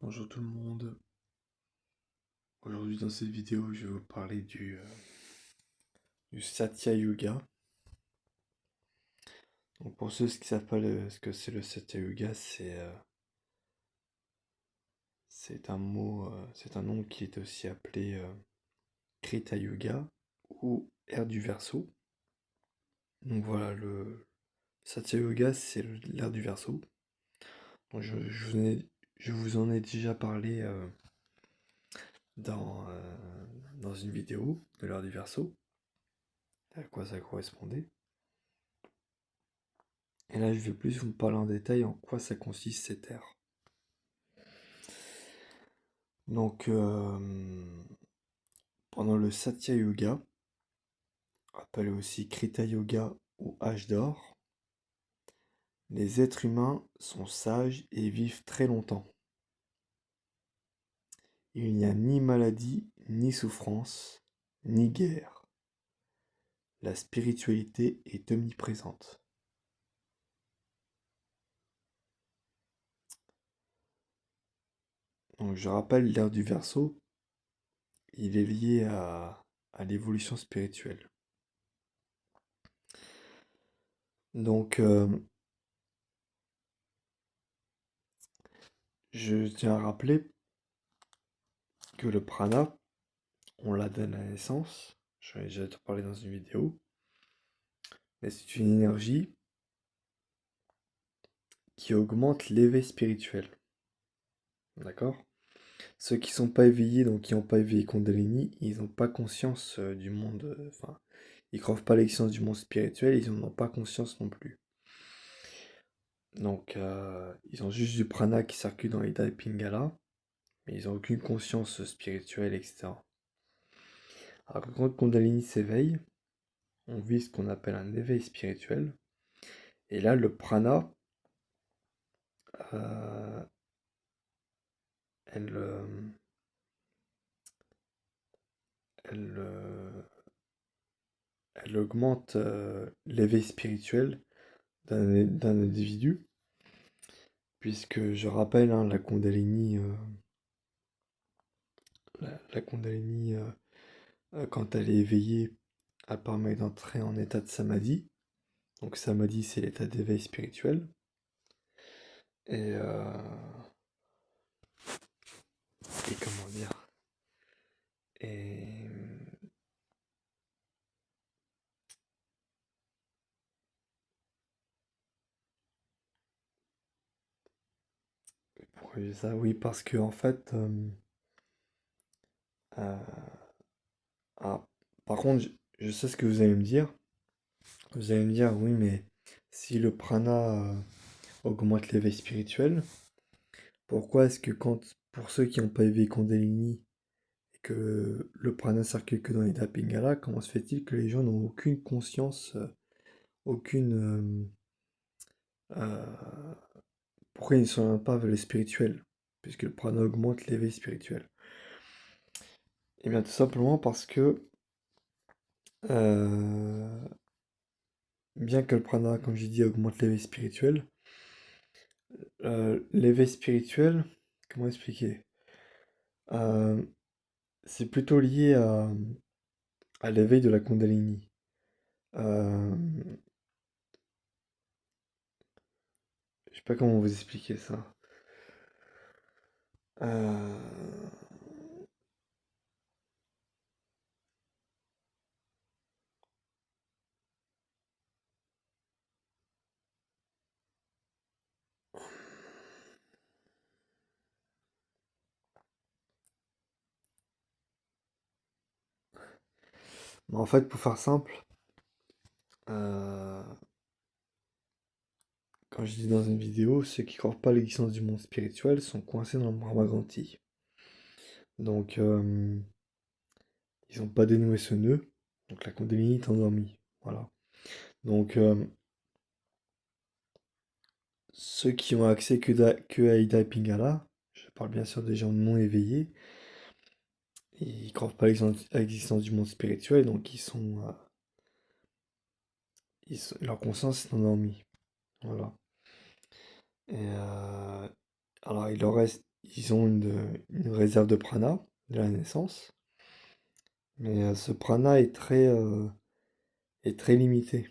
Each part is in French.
Bonjour tout le monde. Aujourd'hui dans cette vidéo, je vais vous parler du Satya Yoga. Donc pour ceux qui savent pas ce que c'est le Satya Yoga, c'est un mot, c'est un nom qui est aussi appelé Krita Yoga ou ère du Verseau. Donc voilà, le Satya Yoga, c'est l'ère du Verseau. Donc je vous en ai déjà parlé dans, euh, dans une vidéo de l'ère du Verseau, à quoi ça correspondait. Et là, je vais plus vous parler en détail en quoi ça consiste cette ère. Donc, pendant le Satya Yoga, appelé aussi Krita Yoga ou Âge d'or, les êtres humains sont sages et vivent très longtemps. Il n'y a ni maladie, ni souffrance, ni guerre. La spiritualité est omniprésente. Donc, je rappelle, l'ère du Verseau, il est lié à l'évolution spirituelle. Donc, je tiens à rappeler que le prana, on l'a donné à la naissance, j'en ai déjà parlé dans une vidéo, mais c'est une énergie qui augmente l'éveil spirituel. D'accord? Ceux qui sont pas éveillés, donc qui n'ont pas éveillé Kundalini, ils n'ont pas conscience du monde, enfin, ils croient pas l'existence du monde spirituel, ils n'en ont pas conscience non plus. Donc, ils ont juste du prana qui circule dans les Pingala, mais ils n'ont aucune conscience spirituelle, etc. Alors que quand Kundalini s'éveille, on vit ce qu'on appelle un éveil spirituel, et là, le prana, euh, elle, elle, elle augmente l'éveil spirituel d'un individu, puisque je rappelle, hein, la Kundalini quand elle est éveillée, elle permet d'entrer en état de samadhi. Donc samadhi, c'est l'état d'éveil spirituel. Et, euh, et comment dire Et pourquoi je dis ça? Oui, parce que en fait, euh, ah, par contre, je sais ce que vous allez me dire. Vous allez me dire, oui, mais si le prana augmente l'éveil spirituel, pourquoi est-ce que pour ceux qui n'ont pas éveillé Kundalini et que le prana circule que dans les Pingala, comment se fait-il que les gens n'ont aucune conscience, aucune... euh, pourquoi ils ne sont pas vers le spirituel? Puisque le prana augmente l'éveil spirituel. Eh bien, tout simplement parce que, euh, bien que le prana, comme j'ai dit, augmente l'éveil spirituel, l'éveil spirituel, comment expliquer? Euh, c'est plutôt lié à l'éveil de la Kundalini. Euh, je sais pas comment vous expliquer ça. Euh, en fait, pour faire simple, euh, comme je dis dans une vidéo, ceux qui croient pas à l'existence du monde spirituel sont coincés dans le Brahmaganti. Donc, ils n'ont pas dénoué ce nœud, donc la Kundalini est endormie. Voilà. Donc, ceux qui ont accès que à Ida et Pingala, je parle bien sûr des gens non éveillés, ils ne croient pas à l'existence du monde spirituel, donc leur conscience est endormie. Voilà. Et alors, il leur reste ils ont une réserve de prana de la naissance, mais ce prana est très limité.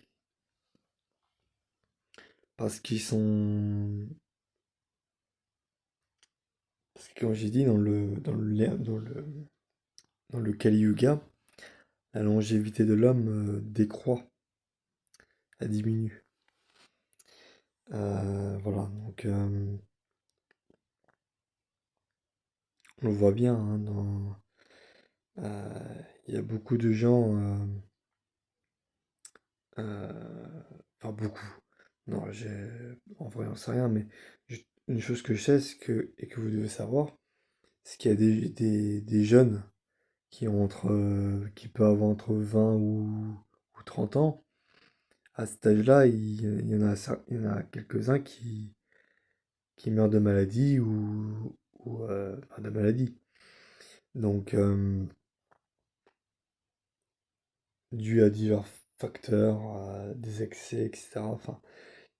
Parce qu'ils sont... Parce que comme j'ai dit, dans le Kali Yuga, la longévité de l'homme décroît, elle diminue. Voilà, donc on le voit bien, hein, il y a beaucoup de gens, enfin beaucoup, non, en vrai, on sait rien, mais une chose que je sais, et que vous devez savoir, c'est qu'il y a des jeunes qui peuvent avoir entre 20 ou 30 ans. À cet âge-là, il y en a quelques-uns qui meurent de maladie enfin, de maladie. Donc, dû à divers facteurs, à des excès, etc. Enfin,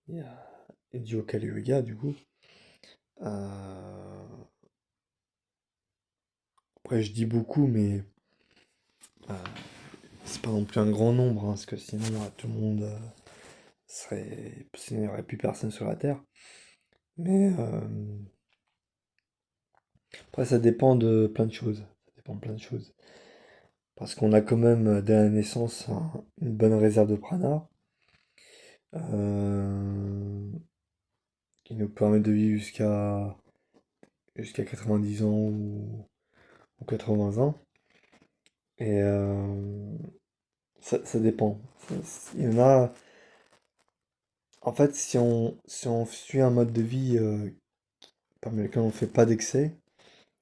il y a, et dû au Kali Yuga, du coup. Euh, Après, je dis beaucoup, mais euh, c'est pas non plus un grand nombre, hein, parce que sinon, tout le monde sinon, il n'y aurait plus personne sur la Terre. Mais après, ça dépend de plein de choses. Ça dépend de plein de choses. Parce qu'on a quand même, dès la naissance, une bonne réserve de prana, euh, qui nous permet de vivre jusqu'à 90 ans ou 80 ans. Et ça dépend. Il y en a. En fait, si on suit un mode de vie parmi lequel on ne fait pas d'excès,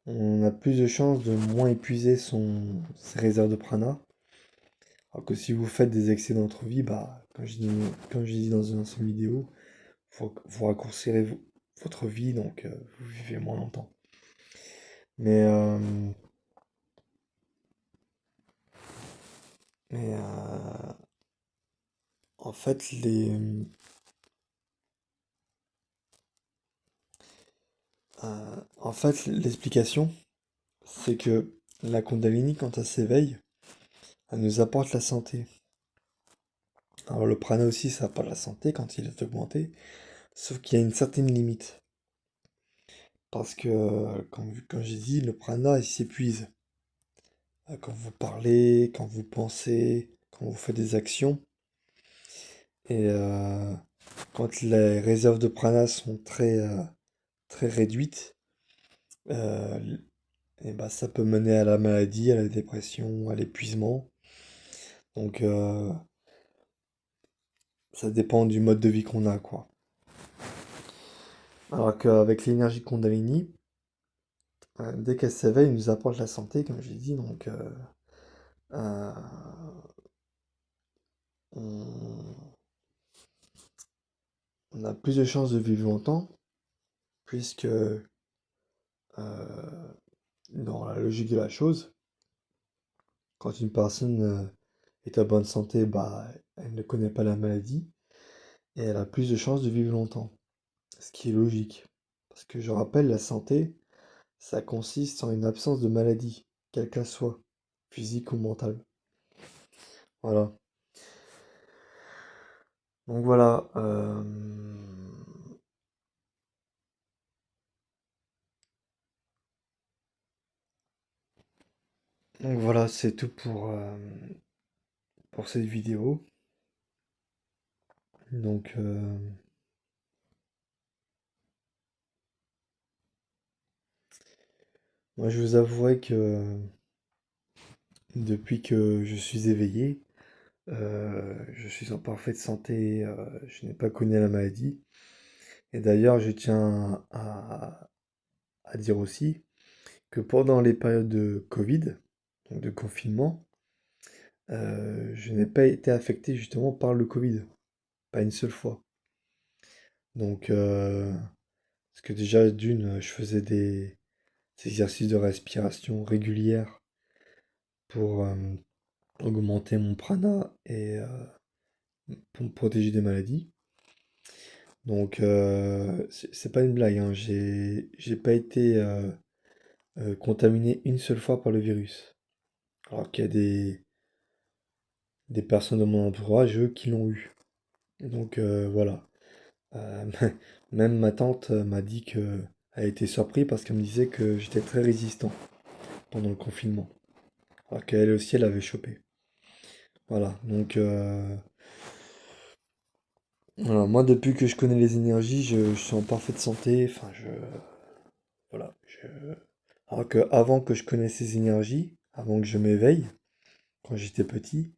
on a plus de chances de moins épuiser ses réserves de prana. Alors que si vous faites des excès dans votre vie, bah, comme je dis dans une ancienne vidéo, vous raccourcirez votre vie, donc vous vivez moins longtemps. Mais, mais en fait, l'explication, c'est que la Kundalini, quand elle s'éveille, elle nous apporte la santé. Alors le prana aussi, ça apporte la santé quand il est augmenté, sauf qu'il y a une certaine limite. Parce que, comme j'ai dit, le prana, il s'épuise. Quand vous parlez, quand vous pensez, quand vous faites des actions. Et quand les réserves de prana sont très réduites, euh, et bah, ça peut mener à la maladie, à la dépression, à l'épuisement. Donc ça dépend du mode de vie qu'on a, quoi. Alors qu'avec l'énergie Kundalini, dès qu'elle s'éveille, elle nous apporte la santé, comme j'ai dit. Donc euh, on, on a plus de chances de vivre longtemps, puisque dans la logique de la chose, quand une personne est en bonne santé, bah, elle ne connaît pas la maladie et elle a plus de chances de vivre longtemps. Ce qui est logique. Parce que je rappelle, la santé, ça consiste en une absence de maladie, quelle qu'elle soit, physique ou mentale. Voilà. Donc voilà. Donc voilà, c'est tout pour cette vidéo. Donc moi je vous avouerai que depuis que je suis éveillé, je suis en parfaite santé, je n'ai pas connu la maladie. Et d'ailleurs, je tiens à dire aussi que pendant les périodes de Covid, donc de confinement, je n'ai pas été affecté justement par le Covid, pas une seule fois. Donc, parce que déjà, d'une, je faisais des exercices de respiration régulière pour augmenter mon prana et pour me protéger des maladies. Donc, c'est pas une blague, hein. J'ai pas été contaminé une seule fois par le virus. Alors qu'il y a des personnes de mon entourage, eux, qui l'ont eu. Donc, voilà. Euh, Même ma tante m'a dit que elle était surprise parce qu'elle me disait que j'étais très résistant pendant le confinement. Alors qu'elle aussi, elle avait chopé. Voilà. Donc, voilà. Moi, depuis que je connais les énergies, je suis en parfaite santé. Enfin, voilà. Alors que avant que je connaisse ces énergies, avant que je m'éveille, quand j'étais petit,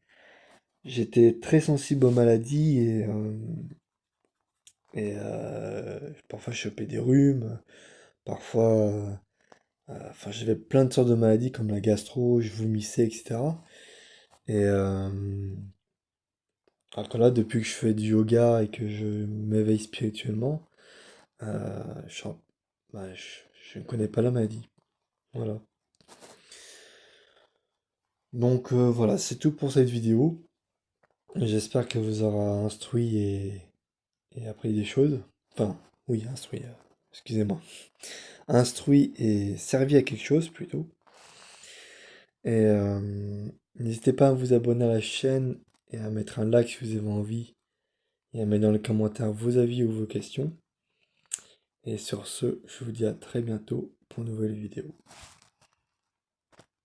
j'étais très sensible aux maladies et parfois je chopais des rhumes, parfois, enfin j'avais plein de sortes de maladies comme la gastro, je vomissais, etc. Et alors que là, depuis que je fais du yoga et que je m'éveille spirituellement, je, suis bah, je ne connais pas la maladie. Voilà. Donc voilà, c'est tout pour cette vidéo. J'espère qu'elle vous aura instruit et appris des choses. Enfin, oui, instruit, excusez-moi. Instruit et servi à quelque chose plutôt. Et n'hésitez pas à vous abonner à la chaîne et à mettre un like si vous avez envie et à mettre dans les commentaires vos avis ou vos questions. Et sur ce, je vous dis à très bientôt pour une nouvelle vidéo.